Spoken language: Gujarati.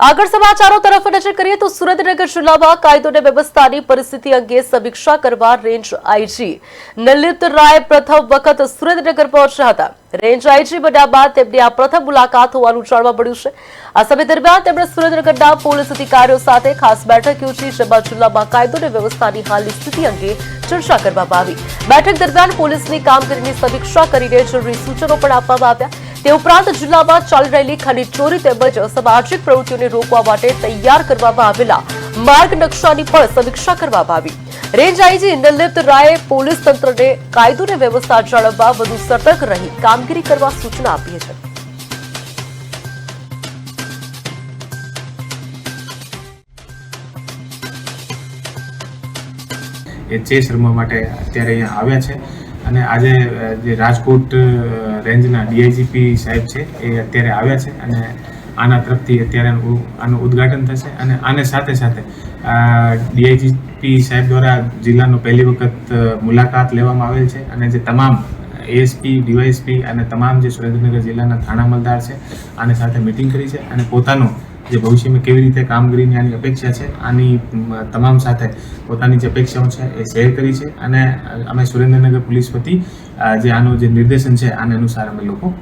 આગળ સમાચારો તરફ નજર કરીએ તો સુરેન્દ્રનગર જિલ્લામાં કાયદો અને વ્યવસ્થાની પરિસ્થિતિ અંગે સમીક્ષા કરવા રેન્જ આઈજી નલિત રાય પ્રથમ વખત સુરેન્દ્રનગર પહોંચ્યા હતા। રેન્જ આઈજી બન્યા બાદ તેમની આ પ્રથમ મુલાકાત હોવાનું જાણવા મળ્યું છે। આ સમય દરમિયાન તેમણે સુરેન્દ્રનગરના પોલીસ અધિકારીઓ સાથે ખાસ બેઠક યોજી, જેમાં જિલ્લામાં કાયદો અને વ્યવસ્થાની હાલની સ્થિતિ અંગે ચર્ચા કરવામાં આવી। બેઠક દરમિયાન પોલીસની કામગીરીની સમીક્ષા કરીને જરૂરી સૂચનો પણ આપવામાં આવ્યા। તે ઉપરાંત જિલ્લામાં ચાલી રહેલી ખનીજ ચોરી તેમજ અસામાજિક પ્રવૃત્તિઓને રોકવા માટે તૈયાર કરવામાં આવેલા માર્ગ નકશાની પણ સમીક્ષા કરવામાં આવી। રેન્જ આઈજી નલિત રાયે પોલીસ તંત્રને કાયદો અને વ્યવસ્થા જાળવવા વધુ સતર્ક રહી કામગીરી કરવા સૂચના આપી છે। એ ચેસ રમવા માટે અત્યારે અહીંયા આવ્યા છે અને આજે જે રાજકોટ રેન્જના ડીઆઈજીપી સાહેબ છે એ અત્યારે આવ્યા છે અને આના તરફથી અત્યારે આનું ઉદ્ઘાટન થશે અને આને સાથે સાથે ડીઆઈજીપી સાહેબ દ્વારા જિલ્લાનો પહેલી વખત મુલાકાત લેવામાં આવેલ છે અને જે તમામ એએસપી, ડીવાયએસપી અને તમામ જે સુરેન્દ્રનગર જિલ્લાના થાણા અમલદાર છે આને સાથે મિટિંગ કરી છે અને પોતાનું જે ભવિષ્યમાં કેવી રીતે કામગીરીની આની અપેક્ષા છે આની તમામ સાથે પોતાની જે અપેક્ષાઓ છે એ શેર કરી છે અને અમે સુરેન્દ્રનગર પોલીસ વતી જે આનું જે નિર્દેશન છે આને અનુસાર અમે લોકો